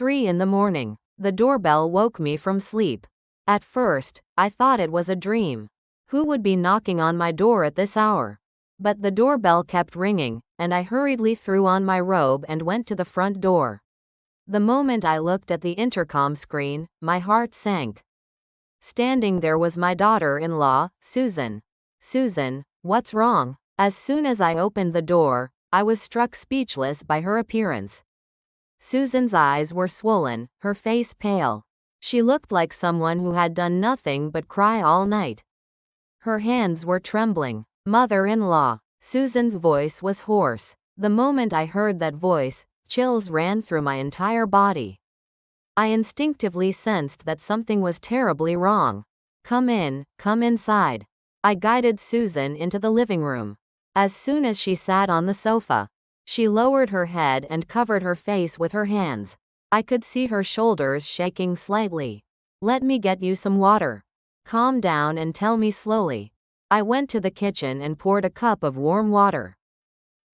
3 in the morning. The doorbell woke me from sleep. At first, I thought it was a dream. Who would be knocking on my door at this hour? But the doorbell kept ringing, and I hurriedly threw on my robe and went to the front door. The moment I looked at the intercom screen, my heart sank. Standing there was my daughter-in-law, Susan. Susan, what's wrong? As soon as I opened the door, I was struck speechless by her appearance. Susan's eyes were swollen, her face pale. She looked like someone who had done nothing but cry all night. Her hands were trembling. Mother-in-law. Susan's voice was hoarse. The moment I heard that voice, chills ran through my entire body. I instinctively sensed that something was terribly wrong. Come inside. I guided Susan into the living room. As soon as she sat on the sofa, she lowered her head and covered her face with her hands. I could see her shoulders shaking slightly. Let me get you some water. Calm down and tell me slowly. I went to the kitchen and poured a cup of warm water.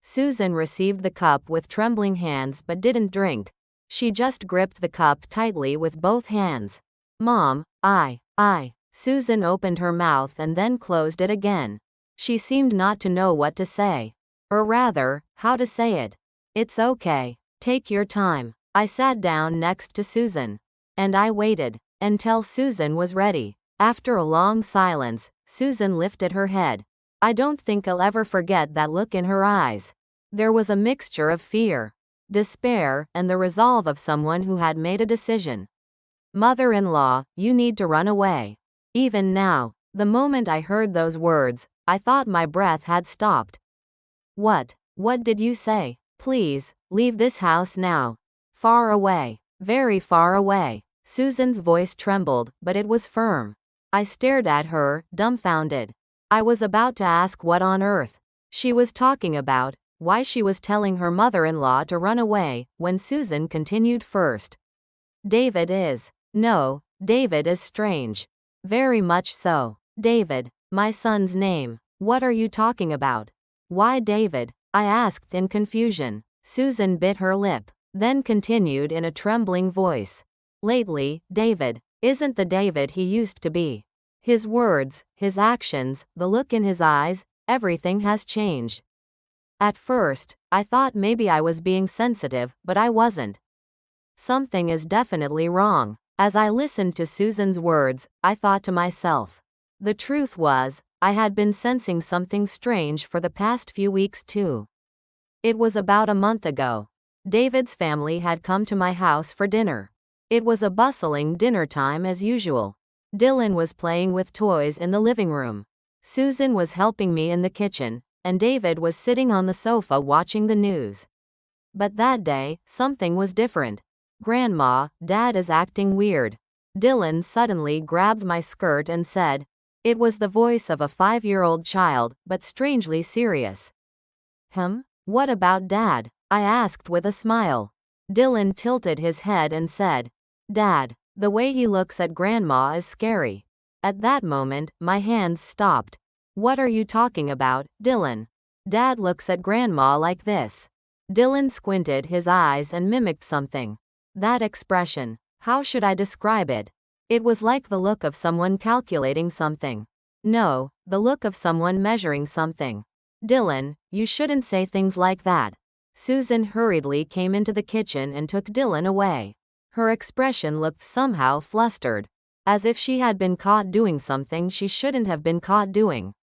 Susan received the cup with trembling hands but didn't drink. She just gripped the cup tightly with both hands. Mom, I. Susan opened her mouth and then closed it again. She seemed not to know what to say. Or rather, how to say it. It's okay. Take your time. I sat down next to Susan. And I waited until Susan was ready. After a long silence, Susan lifted her head. I don't think I'll ever forget that look in her eyes. There was a mixture of fear, despair, and the resolve of someone who had made a decision. Mother-in-law, you need to run away. Even now, the moment I heard those words, I thought my breath had stopped. What did you say? Please, leave this house now. Far away. Very far away. Susan's voice trembled, but it was firm. I stared at her, dumbfounded. I was about to ask what on earth she was talking about, why she was telling her mother-in-law to run away, when Susan continued first. David is strange. Very much so. David, my son's name. What are you talking about? Why David? I asked in confusion. Susan bit her lip, then continued in a trembling voice. Lately, David isn't the David he used to be. His words, his actions, the look in his eyes, everything has changed. At first, I thought maybe I was being sensitive, but I wasn't. Something is definitely wrong. As I listened to Susan's words, I thought to myself. The truth was, I had been sensing something strange for the past few weeks too. It was about a month ago. David's family had come to my house for dinner. It was a bustling dinner time as usual. Dylan was playing with toys in the living room. Susan was helping me in the kitchen, and David was sitting on the sofa watching the news. But that day, something was different. Grandma, Dad is acting weird. Dylan suddenly grabbed my skirt and said. It was the voice of a 5-year-old child, but strangely serious. What about Dad? I asked with a smile. Dylan tilted his head and said. Dad, the way he looks at Grandma is scary. At that moment, my hands stopped. What are you talking about, Dylan? Dad looks at Grandma like this. Dylan squinted his eyes and mimicked something. That expression, how should I describe it? It was like the look of someone calculating something. No, the look of someone measuring something. Dylan, you shouldn't say things like that. Susan hurriedly came into the kitchen and took Dylan away. Her expression looked somehow flustered, as if she had been caught doing something she shouldn't have been caught doing.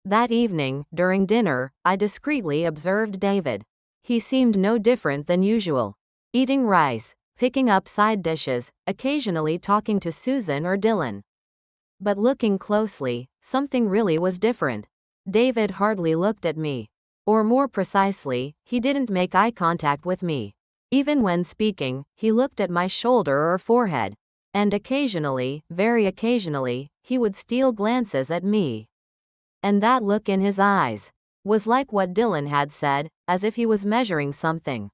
That evening, during dinner, I discreetly observed David. He seemed no different than usual. Eating rice, picking up side dishes, occasionally talking to Susan or Dylan. But looking closely, something really was different. David hardly looked at me. Or more precisely, he didn't make eye contact with me. Even when speaking, he looked at my shoulder or forehead. And occasionally, very occasionally, he would steal glances at me. And that look in his eyes was like what Dylan had said, as if he was measuring something.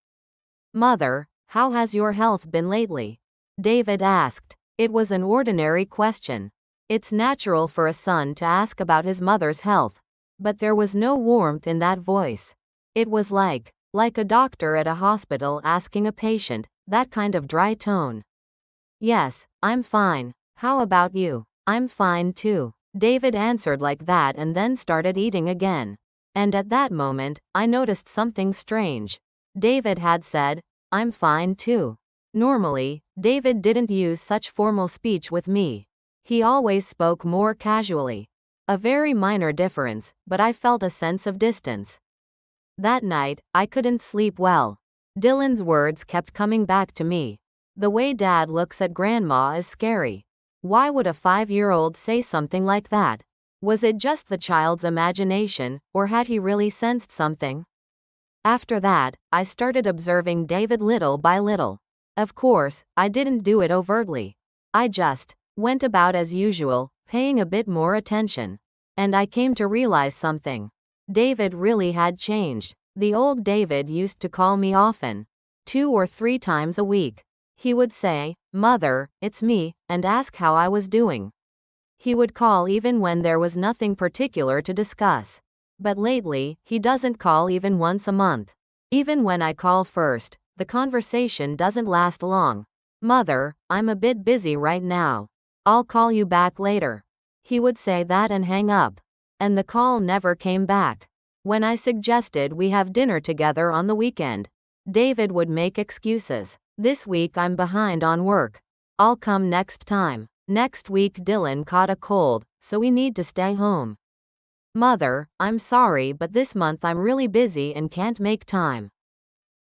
Mother, how has your health been lately? David asked. It was an ordinary question. It's natural for a son to ask about his mother's health. But there was no warmth in that voice. It was like a doctor at a hospital asking a patient, that kind of dry tone. Yes, I'm fine. How about you? I'm fine too. David answered like that and then started eating again. And at that moment, I noticed something strange. David had said, I'm fine too. Normally, David didn't use such formal speech with me. He always spoke more casually. A very minor difference, but I felt a sense of distance. That night, I couldn't sleep well. Dylan's words kept coming back to me. The way Dad looks at Grandma is scary. Why would a 5-year-old say something like that? Was it just the child's imagination, or had he really sensed something? After that, I started observing David little by little. Of course, I didn't do it overtly. I just went about as usual, paying a bit more attention. And I came to realize something. David really had changed. The old David used to call me often, 2 or 3 times a week. He would say, "Mother, it's me," and ask how I was doing. He would call even when there was nothing particular to discuss. But lately, he doesn't call even once a month. Even when I call first, the conversation doesn't last long. "Mother, I'm a bit busy right now. I'll call you back later." He would say that and hang up. And the call never came back. When I suggested we have dinner together on the weekend, David would make excuses. "This week I'm behind on work. I'll come next time." Next week Dylan caught a cold, so we need to stay home. "Mother, I'm sorry but this month I'm really busy and can't make time."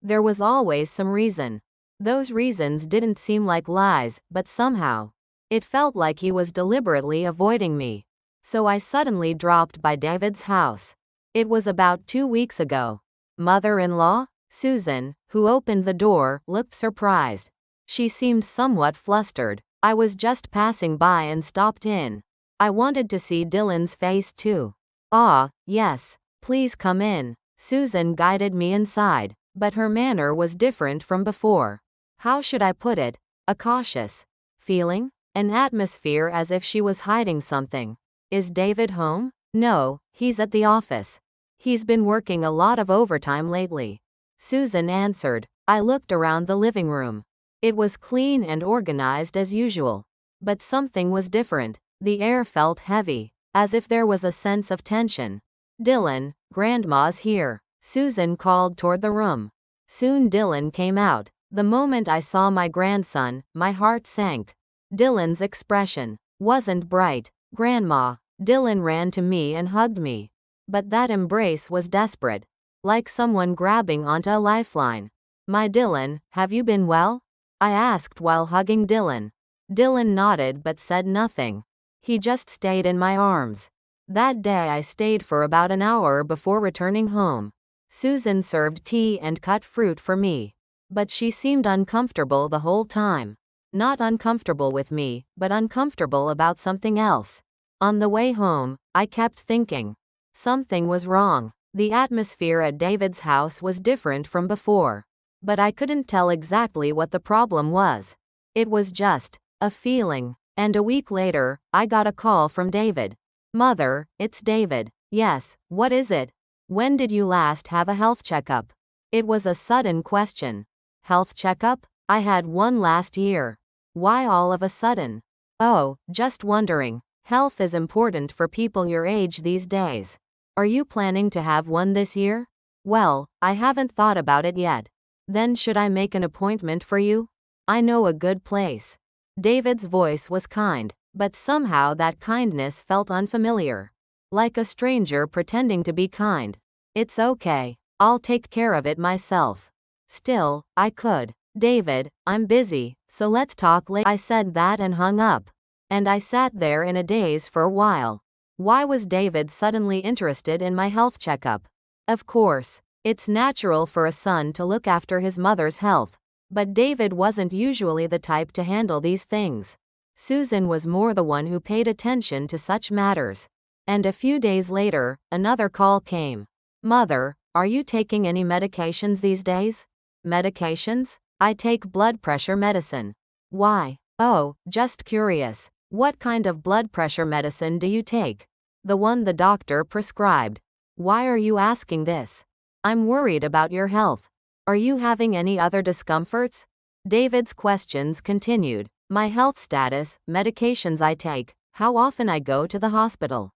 There was always some reason. Those reasons didn't seem like lies, but somehow, it felt like he was deliberately avoiding me. So I suddenly dropped by David's house. It was about 2 weeks ago. Mother-in-law, Susan, who opened the door, looked surprised. She seemed somewhat flustered. I was just passing by and stopped in. I wanted to see Dylan's face too. "Ah, yes. Please come in." Susan guided me inside, but her manner was different from before. How should I put it? A cautious feeling? An atmosphere as if she was hiding something. "Is David home?" "No, he's at the office. He's been working a lot of overtime lately," Susan answered. I looked around the living room. It was clean and organized as usual. But something was different. The air felt heavy, as if there was a sense of tension. "Dylan, Grandma's here," Susan called toward the room. Soon Dylan came out. The moment I saw my grandson, my heart sank. Dylan's expression wasn't bright. "Grandma." Dylan ran to me and hugged me. But that embrace was desperate, like someone grabbing onto a lifeline. "My Dylan, have you been well?" I asked while hugging Dylan. Dylan nodded but said nothing. He just stayed in my arms. That day I stayed for about an hour before returning home. Susan served tea and cut fruit for me. But she seemed uncomfortable the whole time. Not uncomfortable with me, but uncomfortable about something else. On the way home, I kept thinking. Something was wrong. The atmosphere at David's house was different from before. But I couldn't tell exactly what the problem was. It was just a feeling. And a week later, I got a call from David. "Mother, it's David." "Yes, what is it?" "When did you last have a health checkup?" It was a sudden question. Health checkup? I had one last year. Why all of a sudden? "Oh, just wondering. Health is important for people your age these days. Are you planning to have one this year?" "Well, I haven't thought about it yet." "Then should I make an appointment for you? I know a good place." David's voice was kind, but somehow that kindness felt unfamiliar. Like a stranger pretending to be kind. "It's okay. I'll take care of it myself." Still, I could. "David, I'm busy, so let's talk later." I said that and hung up. And I sat there in a daze for a while. Why was David suddenly interested in my health checkup? Of course, it's natural for a son to look after his mother's health. But David wasn't usually the type to handle these things. Susan was more the one who paid attention to such matters. And a few days later, another call came. "Mother, are you taking any medications these days?" "Medications? I take blood pressure medicine." "Why?" "Oh, just curious. What kind of blood pressure medicine do you take?" "The one the doctor prescribed." "Why are you asking this?" "I'm worried about your health. Are you having any other discomforts?" David's questions continued. My health status, medications I take, how often I go to the hospital.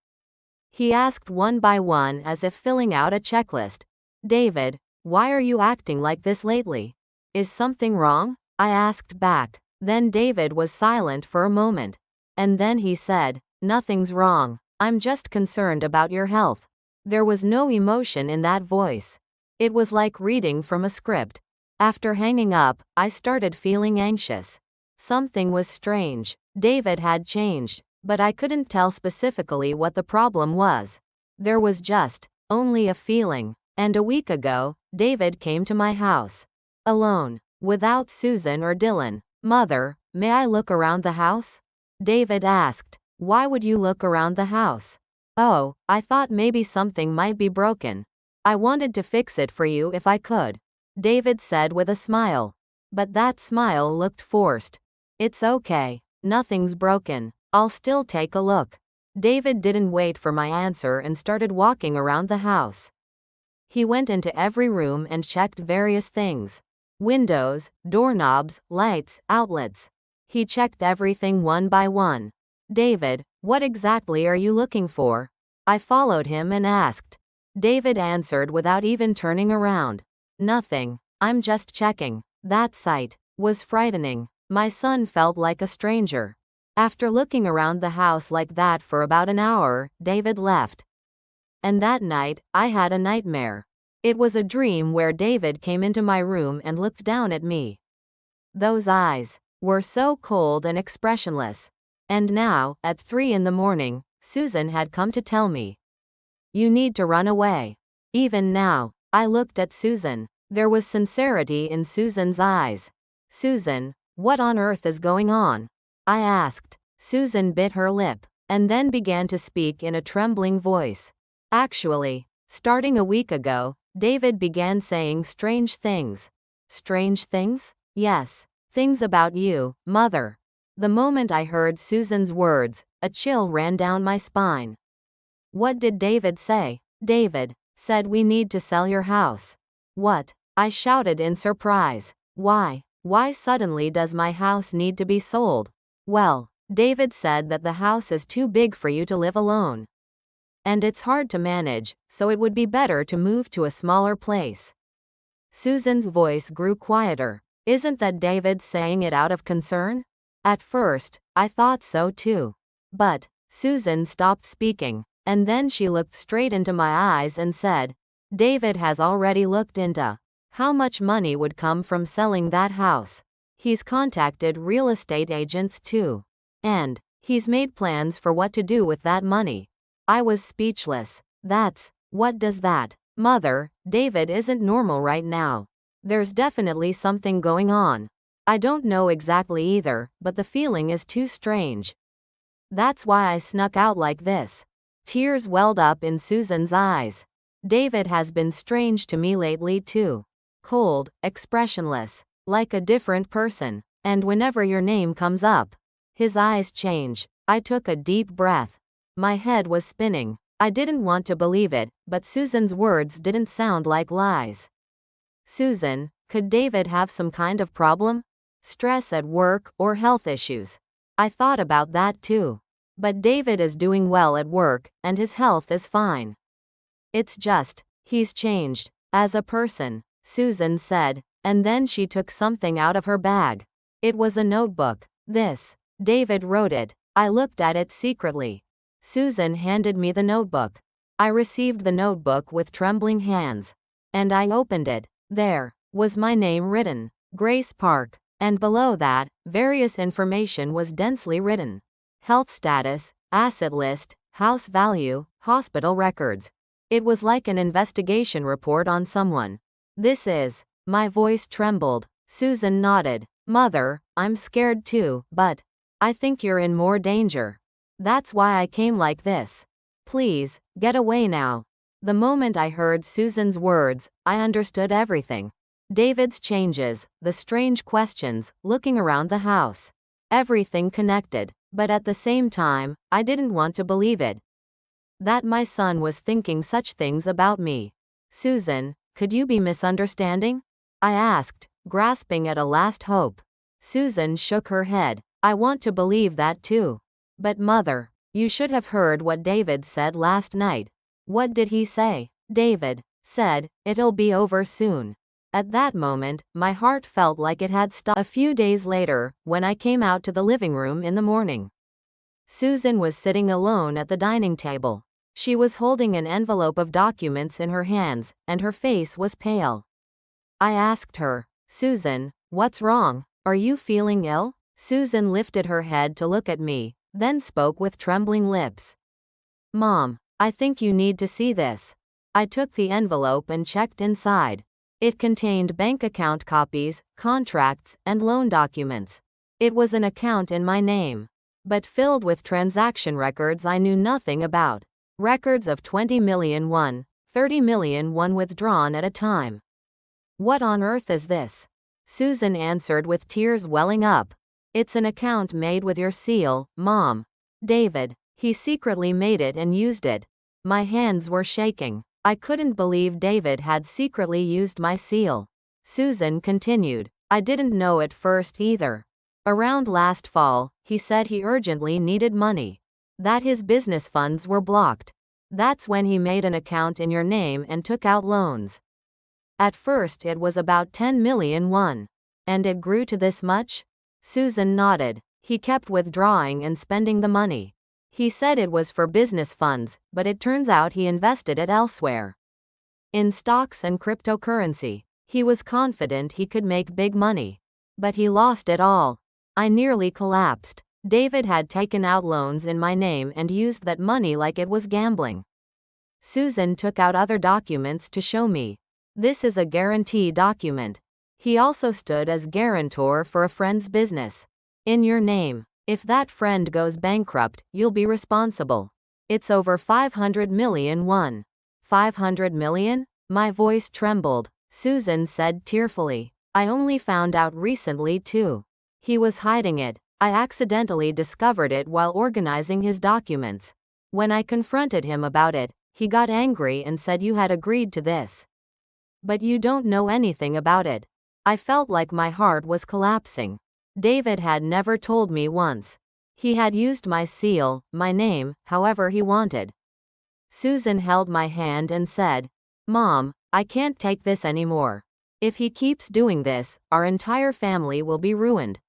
He asked one by one as if filling out a checklist. David, why are you acting like this lately? Is something wrong? I asked back. Then David was silent for a moment. And then he said, nothing's wrong. I'm just concerned about your health. There was no emotion in that voice. It was like reading from a script. After hanging up, I started feeling anxious. Something was strange. David had changed, but I couldn't tell specifically what the problem was. There was just only a feeling. And a week ago, David came to my house. Alone, without Susan or Dylan. Mother, may I look around the house? David asked. Why would you look around the house? Oh, I thought maybe something might be broken. I wanted to fix it for you if I could. David said with a smile. But that smile looked forced. It's okay. Nothing's broken. I'll still take a look. David didn't wait for my answer and started walking around the house. He went into every room and checked various things. Windows, doorknobs, lights, outlets. He checked everything one by one. David, what exactly are you looking for? I followed him and asked. David answered without even turning around. Nothing. I'm just checking. That sight was frightening. My son felt like a stranger. After looking around the house like that for about an hour, David left. And that night, I had a nightmare. It was a dream where David came into my room and looked down at me. Those eyes were so cold and expressionless. And now, at 3 in the morning, Susan had come to tell me. You need to run away. Even now, I looked at Susan. There was sincerity in Susan's eyes. Susan, what on earth is going on? I asked. Susan bit her lip, and then began to speak in a trembling voice. Actually, starting a week ago, David began saying strange things. Strange things? Yes, things about you, Mother. The moment I heard Susan's words, a chill ran down my spine. What did David say? David said we need to sell your house. What? I shouted in surprise. Why? Why suddenly does my house need to be sold? Well, David said that the house is too big for you to live alone. And it's hard to manage, so it would be better to move to a smaller place. Susan's voice grew quieter. Isn't that David saying it out of concern? At first, I thought so too. But Susan stopped speaking, and then she looked straight into my eyes and said, David has already looked into how much money would come from selling that house. He's contacted real estate agents too. And he's made plans for what to do with that money. I was speechless. What does that? Mother, David isn't normal right now. There's definitely something going on. I don't know exactly either, but the feeling is too strange. That's why I snuck out like this. Tears welled up in Susan's eyes. David has been strange to me lately too. Cold, expressionless, like a different person. And whenever your name comes up, his eyes change. I took a deep breath. My head was spinning. I didn't want to believe it, but Susan's words didn't sound like lies. Susan, could David have some kind of problem? Stress at work or health issues? I thought about that too. But David is doing well at work, and his health is fine. It's just, he's changed, as a person, Susan said, and then she took something out of her bag. It was a notebook. David wrote it. I looked at it secretly. Susan handed me the notebook. I received the notebook with trembling hands. And I opened it. There was my name written, Grace Park, and below that, various information was densely written. Health status, asset list, house value, hospital records. It was like an investigation report on someone. My voice trembled. Susan nodded. Mother, I'm scared too, but I think you're in more danger. That's why I came like this. Please, get away now. The moment I heard Susan's words, I understood everything. David's changes, the strange questions, looking around the house. Everything connected, but at the same time, I didn't want to believe it. That my son was thinking such things about me. Susan, could you be misunderstanding? I asked, grasping at a last hope. Susan shook her head. I want to believe that too. But mother, you should have heard what David said last night. What did he say? David said, it'll be over soon. At that moment, my heart felt like it had stopped. A few days later, when I came out to the living room in the morning, Susan was sitting alone at the dining table. She was holding an envelope of documents in her hands, and her face was pale. I asked her, Susan, what's wrong? Are you feeling ill? Susan lifted her head to look at me, then spoke with trembling lips. Mom, I think you need to see this. I took the envelope and checked inside. It contained bank account copies, contracts, and loan documents. It was an account in my name, but filled with transaction records I knew nothing about. Records of 20 million won, 30 million won withdrawn at a time. What on earth is this? Susan answered with tears welling up. It's an account made with your seal, Mom. David, he secretly made it and used it. My hands were shaking. I couldn't believe David had secretly used my seal. Susan continued. I didn't know at first either. Around last fall, he said he urgently needed money. That his business funds were blocked. That's when he made an account in your name and took out loans. At first it was about 10 million won. And it grew to this much? Susan nodded. He kept withdrawing and spending the money. He said it was for business funds, but it turns out he invested it elsewhere. In stocks and cryptocurrency. He was confident he could make big money. But he lost it all. I nearly collapsed. David had taken out loans in my name and used that money like it was gambling. Susan took out other documents to show me. This is a guarantee document. He also stood as guarantor for a friend's business. In your name. If that friend goes bankrupt, you'll be responsible. It's over 500 million won. 500 million? My voice trembled. Susan said tearfully. I only found out recently too. He was hiding it. I accidentally discovered it while organizing his documents. When I confronted him about it, he got angry and said you had agreed to this. But you don't know anything about it. I felt like my heart was collapsing. David had never told me once. He had used my seal, my name, however he wanted. Susan held my hand and said, Mom, I can't take this anymore. If he keeps doing this, our entire family will be ruined.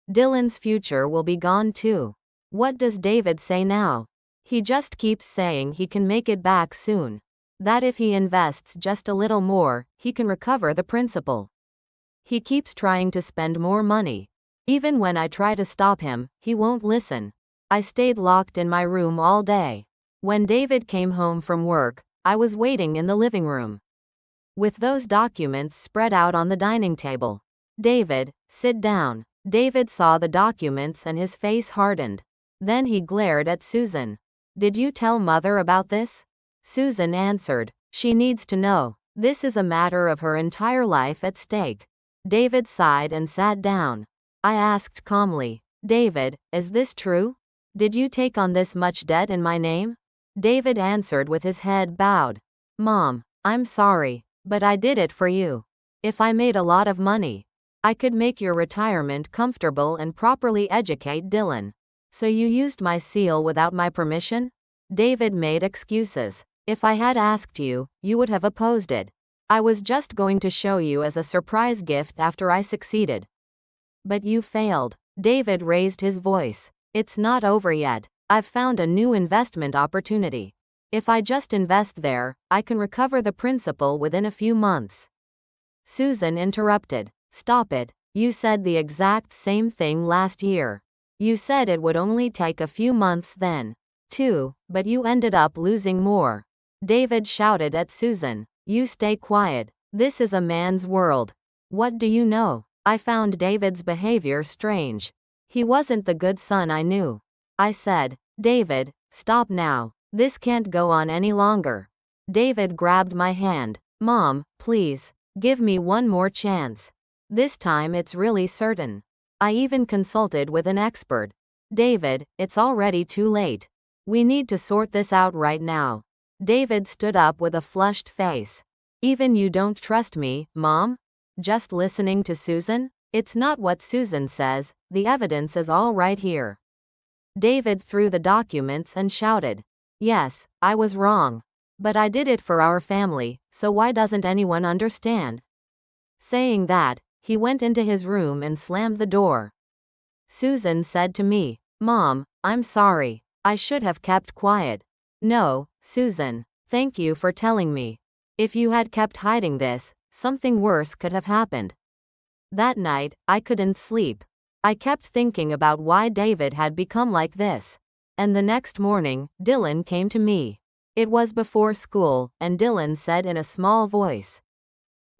Dylan's future will be gone too. What does David say now? He just keeps saying he can make it back soon. That if he invests just a little more, he can recover the principal. He keeps trying to spend more money. Even when I try to stop him, he won't listen. I stayed locked in my room all day. When David came home from work, I was waiting in the living room with those documents spread out on the dining table. David, sit down. David saw the documents and his face hardened. Then he glared at Susan. Did you tell Mother about this? Susan answered. She needs to know. This is a matter of her entire life at stake. David sighed and sat down. I asked calmly, David, is this true? Did you take on this much debt in my name? David answered with his head bowed. Mom, I'm sorry, but I did it for you. If I made a lot of money, I could make your retirement comfortable and properly educate Dylan. So you used my seal without my permission? David made excuses. If I had asked you, you would have opposed it. I was just going to show you as a surprise gift after I succeeded. But you failed. David raised his voice. It's not over yet. I've found a new investment opportunity. If I just invest there, I can recover the principal within a few months. Susan interrupted. Stop it. You said the exact same thing last year. You said it would only take a few months then, too, but you ended up losing more. David shouted at Susan. You stay quiet. This is a man's world. What do you know? I found David's behavior strange. He wasn't the good son I knew. I said, David, stop now. This can't go on any longer. David grabbed my hand. Mom, please, give me one more chance. This time it's really certain. I even consulted with an expert. David, it's already too late. We need to sort this out right now. David stood up with a flushed face. Even you don't trust me, Mom? just listening to Susan? It's not what Susan says, the evidence is all right here. David threw the documents and shouted. Yes, I was wrong. But I did it for our family, so why doesn't anyone understand? Saying that, he went into his room and slammed the door. Susan said to me, Mom, I'm sorry. I should have kept quiet. No, Susan. Thank you for telling me. If you had kept hiding this, something worse could have happened. That night, I couldn't sleep. I kept thinking about why David had become like this. And the next morning, Dylan came to me. It was before school, and Dylan said in a small voice,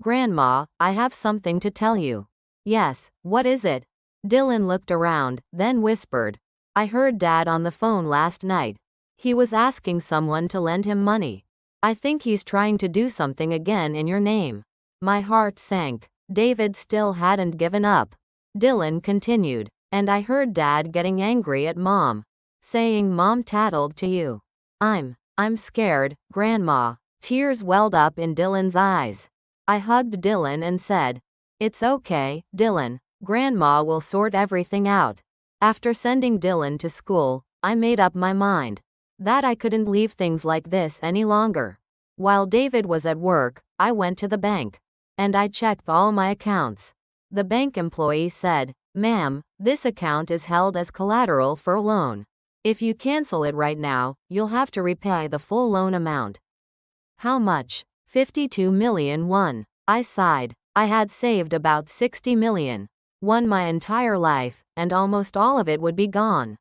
Grandma, I have something to tell you. Yes, what is it? Dylan looked around, then whispered, I heard Dad on the phone last night. He was asking someone to lend him money. I think he's trying to do something again in your name. My heart sank. David still hadn't given up. Dylan continued, and I heard Dad getting angry at Mom, saying Mom tattled to you. I'm scared, Grandma. Tears welled up in Dylan's eyes. I hugged Dylan and said, It's okay, Dylan. Grandma will sort everything out. After sending Dylan to school, I made up my mind that I couldn't leave things like this any longer. While David was at work, I went to the bank, and I checked all my accounts. The bank employee said, Ma'am, this account is held as collateral for a loan. If you cancel it right now, you'll have to repay the full loan amount. How much? 52 million won. I sighed. I had saved about 60 million. Won my entire life, and almost all of it would be gone.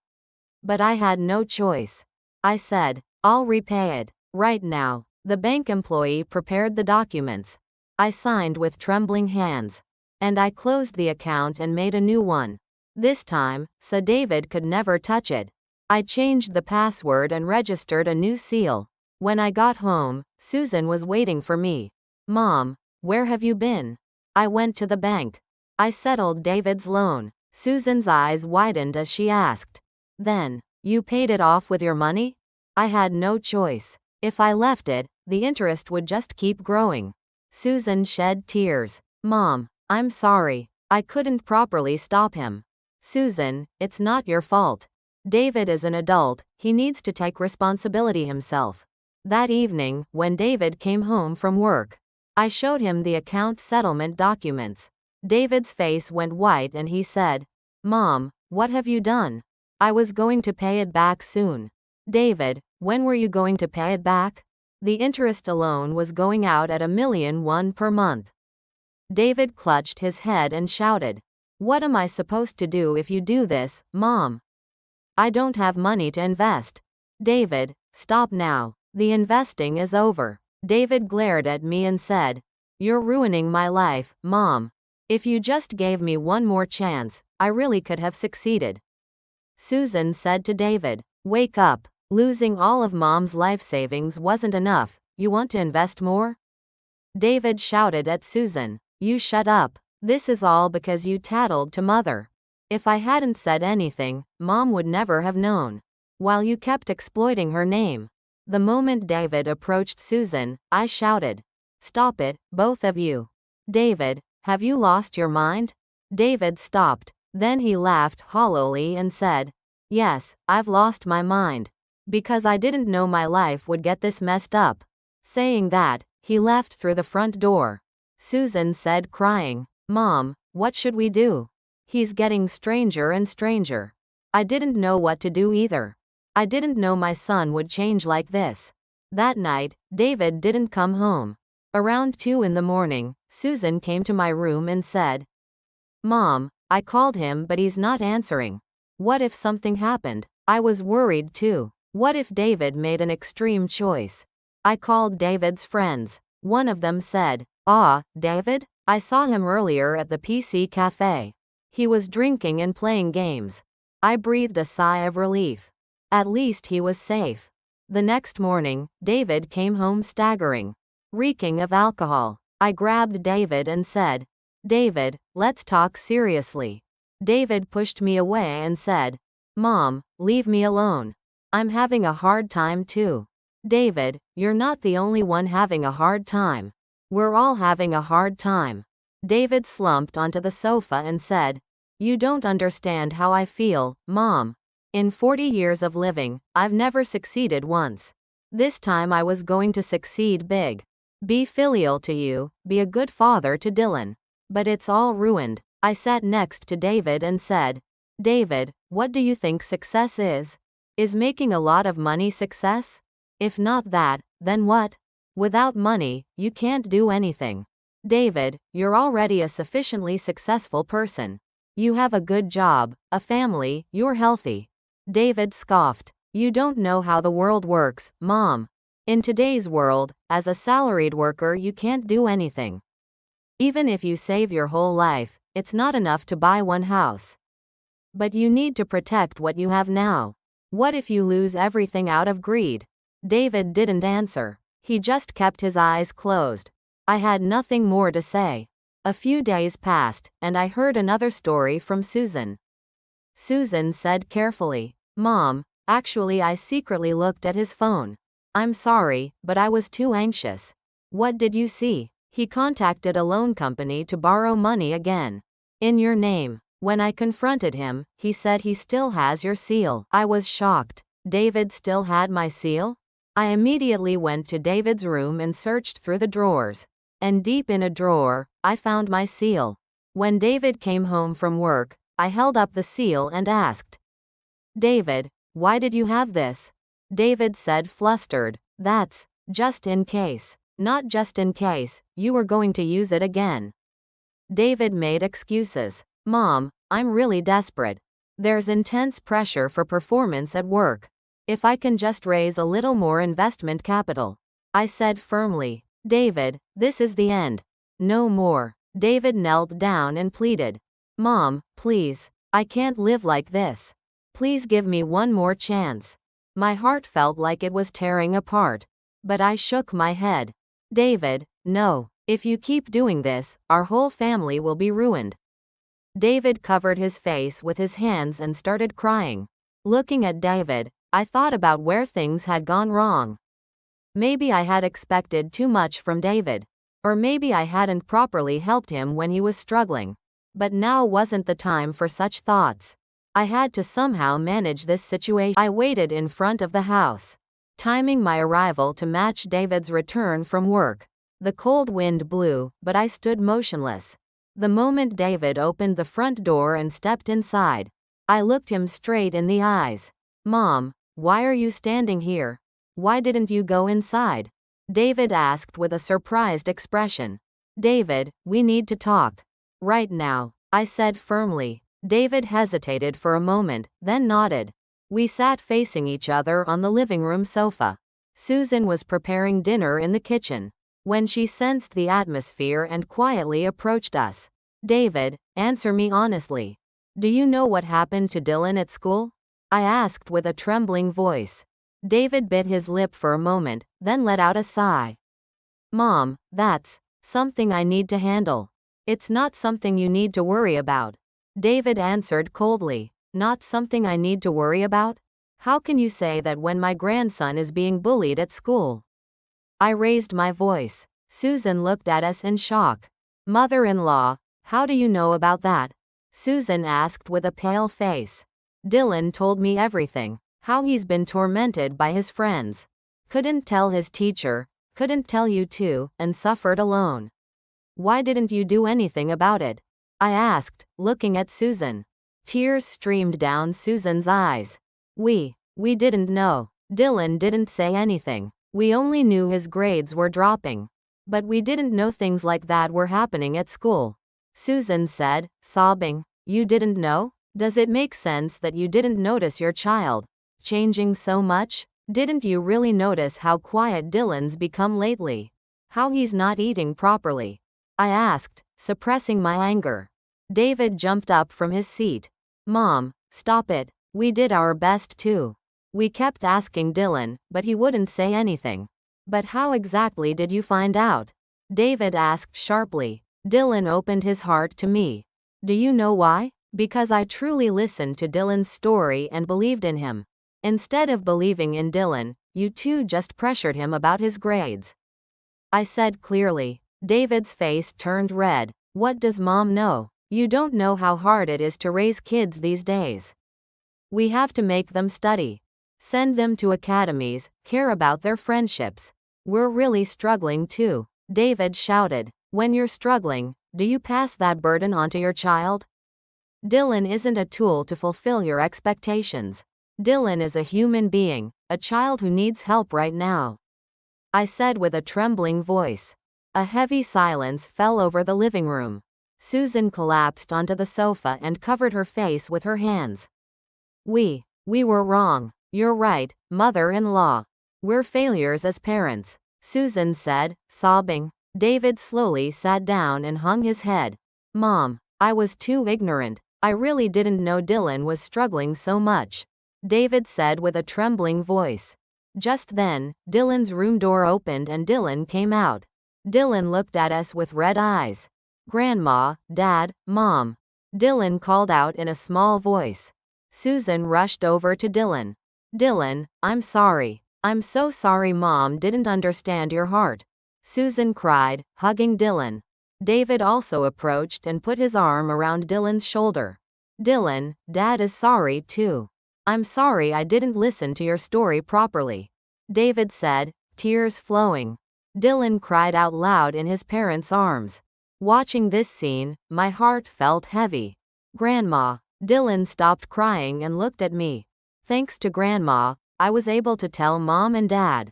But I had no choice. I said, I'll repay it. Right now. The bank employee prepared the documents. I signed with trembling hands. And I closed the account and made a new one. This time, so David could never touch it. I changed the password and registered a new seal. When I got home, Susan was waiting for me. Mom, where have you been? I went to the bank. I settled David's loan. Susan's eyes widened as she asked. Then, you paid it off with your money? I had no choice. If I left it, the interest would just keep growing. Susan shed tears. Mom, I'm sorry. I couldn't properly stop him. Susan, it's not your fault. David is an adult, he needs to take responsibility himself. That evening, when David came home from work, I showed him the account settlement documents. David's face went white and he said, Mom, what have you done? I was going to pay it back soon. David, when were you going to pay it back? The interest alone was going out at 1,000,001 per month. David clutched his head and shouted, What am I supposed to do if you do this, Mom? I don't have money to invest. David, stop now. The investing is over. David glared at me and said, You're ruining my life, Mom. If you just gave me one more chance, I really could have succeeded. Susan said to David, Wake up. Losing all of Mom's life savings wasn't enough. You want to invest more? David shouted at Susan, You shut up. This is all because you tattled to Mother. If I hadn't said anything, Mom would never have known. While you kept exploiting her name. The moment David approached Susan, I shouted, Stop it, both of you. David, have you lost your mind? David stopped. Then he laughed hollowly and said, Yes, I've lost my mind. Because I didn't know my life would get this messed up. Saying that, he left through the front door. Susan said crying, Mom, what should we do? He's getting stranger and stranger. I didn't know what to do either. I didn't know my son would change like this. That night, David didn't come home. Around 2 in the morning, Susan came to my room and said, Mom, I called him but he's not answering. What if something happened? I was worried too. What if David made an extreme choice? I called David's friends. One of them said, David? I saw him earlier at the PC cafe. He was drinking and playing games. I breathed a sigh of relief. At least he was safe. The next morning, David came home staggering, reeking of alcohol. I grabbed David and said, David, let's talk seriously. David pushed me away and said, Mom, leave me alone. I'm having a hard time too. David, you're not the only one having a hard time. We're all having a hard time. David slumped onto the sofa and said, "You don't understand how I feel, Mom. In 40 years of living, I've never succeeded once. This time I was going to succeed big. Be filial to you, be a good father to Dylan. But it's all ruined." I sat next to David and said, "David, what do you think success is? Is making a lot of money success? If not that, then what? Without money, you can't do anything. David, you're already a sufficiently successful person. You have a good job, a family, you're healthy." David scoffed. "You don't know how the world works, Mom. In today's world, as a salaried worker, you can't do anything. Even if you save your whole life, it's not enough to buy one house. But you need to protect what you have now. What if you lose everything out of greed?" David didn't answer. He just kept his eyes closed. I had nothing more to say. A few days passed, and I heard another story from Susan. Susan said carefully, "Mom, actually I secretly looked at his phone. I'm sorry, but I was too anxious." "What did you see?" "He contacted a loan company to borrow money again. In your name." When I confronted him, he said he still has your seal. I was shocked. David still had my seal? I immediately went to David's room and searched through the drawers. And deep in a drawer, I found my seal. When David came home from work, I held up the seal and asked, "David, why did you have this?" David said flustered, "That's just in case. Not just in case, you were going to use it again." David made excuses. "Mom, I'm really desperate. There's intense pressure for performance at work. If I can just raise a little more investment capital." I said firmly, "David, this is the end. No more." David knelt down and pleaded, "Mom, please. I can't live like this. Please give me one more chance." My heart felt like it was tearing apart. But I shook my head. "David, no. If you keep doing this, our whole family will be ruined." David covered his face with his hands and started crying. Looking at David, I thought about where things had gone wrong. Maybe I had expected too much from David. Or maybe I hadn't properly helped him when he was struggling. But now wasn't the time for such thoughts. I had to somehow manage this situation. I waited in front of the house, timing my arrival to match David's return from work. The cold wind blew, but I stood motionless. The moment David opened the front door and stepped inside, I looked him straight in the eyes. "Mom, why are you standing here? Why didn't you go inside?" David asked with a surprised expression. "David, we need to talk. Right now," I said firmly. David hesitated for a moment, then nodded. We sat facing each other on the living room sofa. Susan was preparing dinner in the kitchen. When she sensed the atmosphere and quietly approached us. "David, answer me honestly. Do you know what happened to Dylan at school?" I asked with a trembling voice. David bit his lip for a moment, then let out a sigh. "Mom, that's something I need to handle. It's not something you need to worry about." David answered coldly. "Not something I need to worry about? How can you say that when my grandson is being bullied at school?" I raised my voice. Susan looked at us in shock. "Mother-in-law, how do you know about that?" Susan asked with a pale face. "Dylan told me everything. How he's been tormented by his friends. Couldn't tell his teacher, couldn't tell you too, and suffered alone. Why didn't you do anything about it?" I asked, looking at Susan. Tears streamed down Susan's eyes. We didn't know. Dylan didn't say anything. We only knew his grades were dropping. But we didn't know things like that were happening at school." Susan said, sobbing. "You didn't know? Does it make sense that you didn't notice your child changing so much? Didn't you really notice how quiet Dylan's become lately? How he's not eating properly?" I asked, suppressing my anger. David jumped up from his seat. "Mom, stop it. We did our best too. We kept asking Dylan, but he wouldn't say anything." "But how exactly did you find out?" David asked sharply. "Dylan opened his heart to me. Do you know why? Because I truly listened to Dylan's story and believed in him. Instead of believing in Dylan, you two just pressured him about his grades." I said clearly. David's face turned red. What does mom know? You don't know how hard it is to raise kids these days. We have to make them study, send them to academies, care about their friendships. We're really struggling too, David shouted. When you're struggling, do you pass that burden onto your child? Dylan isn't a tool to fulfill your expectations. Dylan is a human being, a child who needs help right now, I said with a trembling voice. A heavy silence fell over the living room. Susan collapsed onto the sofa and covered her face with her hands. We were wrong. You're right, mother-in-law. We're failures as parents, Susan said, sobbing. David slowly sat down and hung his head. Mom, I was too ignorant. I really didn't know Dylan was struggling so much, David said with a trembling voice. Just then, Dylan's room door opened and Dylan came out. Dylan looked at us with red eyes. Grandma, Dad, Mom, Dylan called out in a small voice. Susan rushed over to Dylan. Dylan, I'm sorry. I'm so sorry Mom didn't understand your heart, Susan cried, hugging Dylan. David also approached and put his arm around Dylan's shoulder. Dylan, Dad is sorry too. I'm sorry I didn't listen to your story properly, David said, tears flowing. Dylan cried out loud in his parents' arms. Watching this scene, my heart felt heavy. Grandma, Dylan stopped crying and looked at me. Thanks to Grandma, I was able to tell Mom and Dad.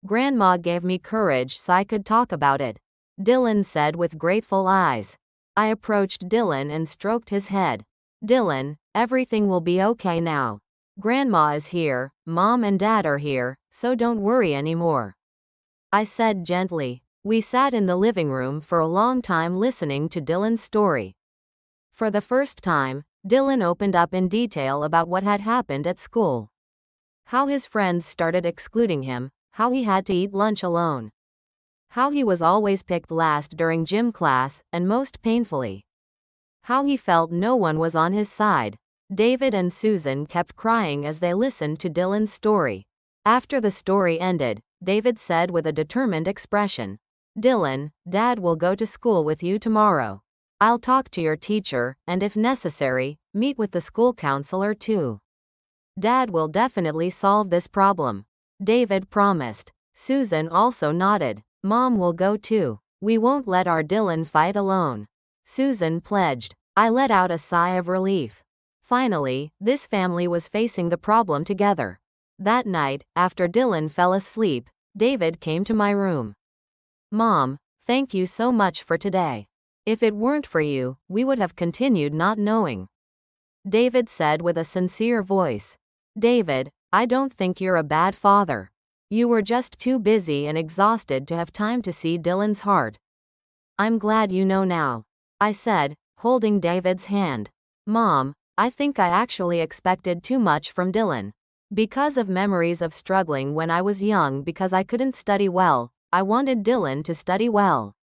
Grandma gave me courage so I could talk about it, Dylan said with grateful eyes. I approached Dylan and stroked his head. Dylan, everything will be okay now. Grandma is here, Mom and Dad are here, so don't worry anymore, I said gently. We sat in the living room for a long time listening to Dylan's story. For the first time, Dylan opened up in detail about what had happened at school. How his friends started excluding him, how he had to eat lunch alone, how he was always picked last during gym class, and most painfully, how he felt no one was on his side. David and Susan kept crying as they listened to Dylan's story. After the story ended, David said with a determined expression, Dylan, Dad will go to school with you tomorrow. I'll talk to your teacher, and if necessary, meet with the school counselor too. Dad will definitely solve this problem, David promised. Susan also nodded. Mom will go too. We won't let our Dylan fight alone, Susan pledged. I let out a sigh of relief. Finally, this family was facing the problem together. That night, after Dylan fell asleep, David came to my room. Mom, thank you so much for today. If it weren't for you, we would have continued not knowing, David said with a sincere voice. David, I don't think you're a bad father. You were just too busy and exhausted to have time to see Dylan's heart. I'm glad you know now, I said, holding David's hand. Mom, I think I actually expected too much from Dylan. Because of memories of struggling when I was young because I couldn't study well, I wanted Dylan to study well,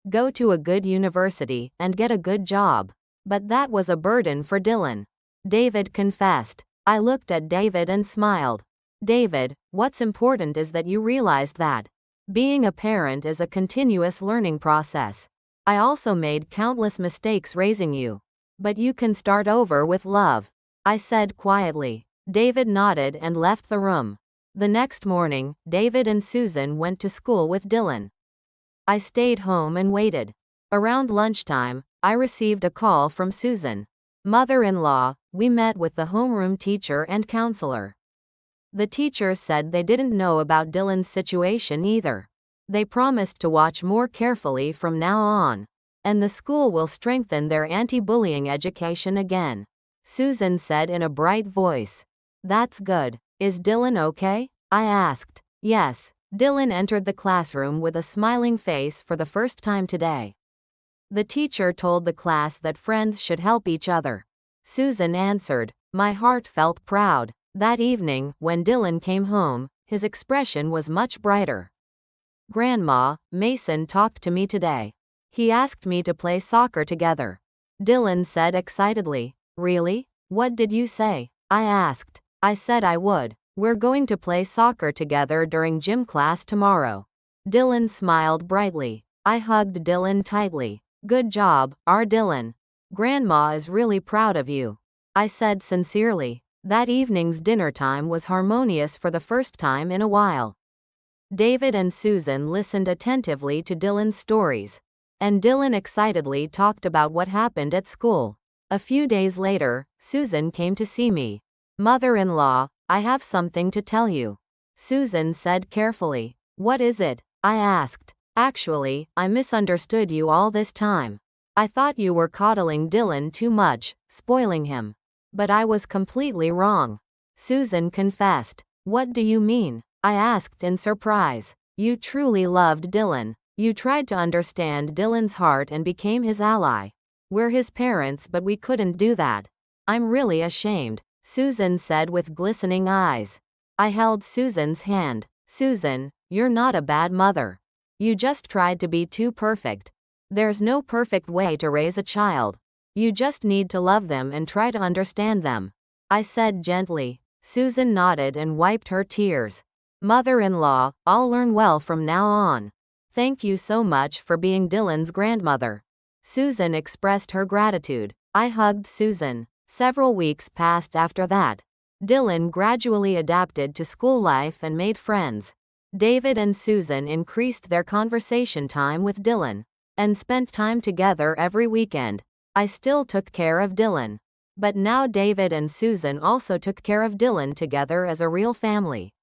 go to a good university, and get a good job. But that was a burden for Dylan, David confessed. I looked at David and smiled. David, what's important is that you realize that being a parent is a continuous learning process. I also made countless mistakes raising you, but you can start over with love, I said quietly. David nodded and left the room. The next morning, David and Susan went to school with Dylan. I stayed home and waited. Around lunchtime, I received a call from Susan. Mother-in-law, we met with the homeroom teacher and counselor. The teachers said they didn't know about Dylan's situation either. They promised to watch more carefully from now on, and the school will strengthen their anti-bullying education again, Susan said in a bright voice. That's good. Is Dylan okay? I asked. Yes. Dylan entered the classroom with a smiling face for the first time today. The teacher told the class that friends should help each other. Susan answered. My heart felt proud. That evening, when Dylan came home, his expression was much brighter. Grandma, Mason talked to me today. He asked me to play soccer together, Dylan said excitedly. Really? What did you say? I asked. I said I would. We're going to play soccer together during gym class tomorrow. Dylan smiled brightly. I hugged Dylan tightly. Good job, our Dylan. Grandma is really proud of you. I said sincerely. That evening's dinner time was harmonious for the first time in a while. David and Susan listened attentively to Dylan's stories, and Dylan excitedly talked about what happened at school. A few days later, Susan came to see me. Mother-in-law, I have something to tell you, Susan said carefully. What is it? I asked. Actually, I misunderstood you all this time. I thought you were coddling Dylan too much, spoiling him. But I was completely wrong, Susan confessed. What do you mean? I asked in surprise. You truly loved Dylan. You tried to understand Dylan's heart and became his ally. We're his parents, but we couldn't do that. I'm really ashamed, Susan said with glistening eyes. I held Susan's hand. Susan, you're not a bad mother. You just tried to be too perfect. There's no perfect way to raise a child. You just need to love them and try to understand them, I said gently. Susan nodded and wiped her tears. Mother-in-law, I'll learn well from now on. Thank you so much for being Dylan's grandmother. Susan expressed her gratitude. I hugged Susan. Several weeks passed after that. Dylan gradually adapted to school life and made friends. David and Susan increased their conversation time with Dylan and spent time together every weekend. I still took care of Dylan, but now David and Susan also took care of Dylan together as a real family.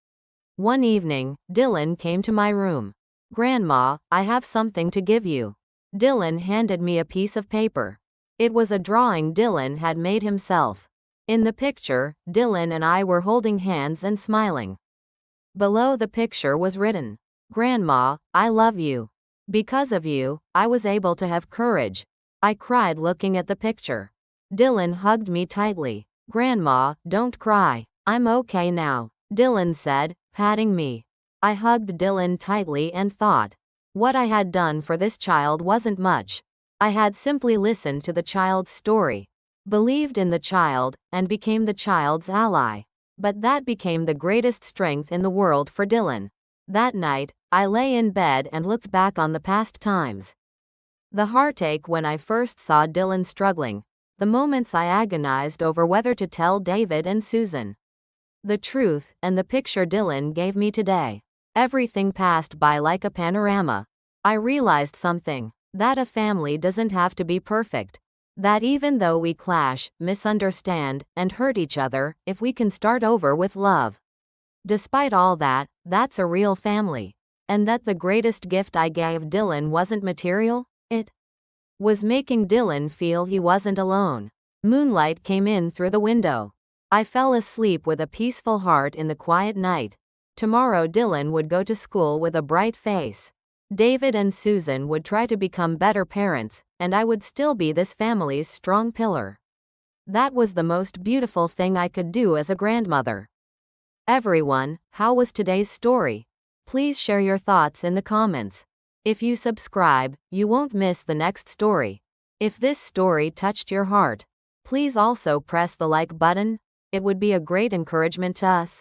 One evening, Dylan came to my room. Grandma, I have something to give you. Dylan handed me a piece of paper. It was a drawing Dylan had made himself. In the picture, Dylan and I were holding hands and smiling. Below the picture was written, Grandma, I love you. Because of you, I was able to have courage. I cried looking at the picture. Dylan hugged me tightly. Grandma, don't cry. I'm okay now, Dylan said, patting me. I hugged Dylan tightly and thought, what I had done for this child wasn't much. I had simply listened to the child's story, believed in the child, and became the child's ally. But that became the greatest strength in the world for Dylan. That night, I lay in bed and looked back on the past times. The heartache when I first saw Dylan struggling, the moments I agonized over whether to tell David and Susan the truth, and the picture Dylan gave me today. Everything passed by like a panorama. I realized something, that a family doesn't have to be perfect. That even though we clash, misunderstand, and hurt each other, if we can start over with love, despite all that, that's a real family. And that the greatest gift I gave Dylan wasn't material, it was making Dylan feel he wasn't alone. Moonlight came in through the window. I fell asleep with a peaceful heart in the quiet night. Tomorrow Dylan would go to school with a bright face. David and Susan would try to become better parents, and I would still be this family's strong pillar. That was the most beautiful thing I could do as a grandmother. Everyone, how was today's story? Please share your thoughts in the comments. If you subscribe, you won't miss the next story. If this story touched your heart, please also press the like button. It would be a great encouragement to us.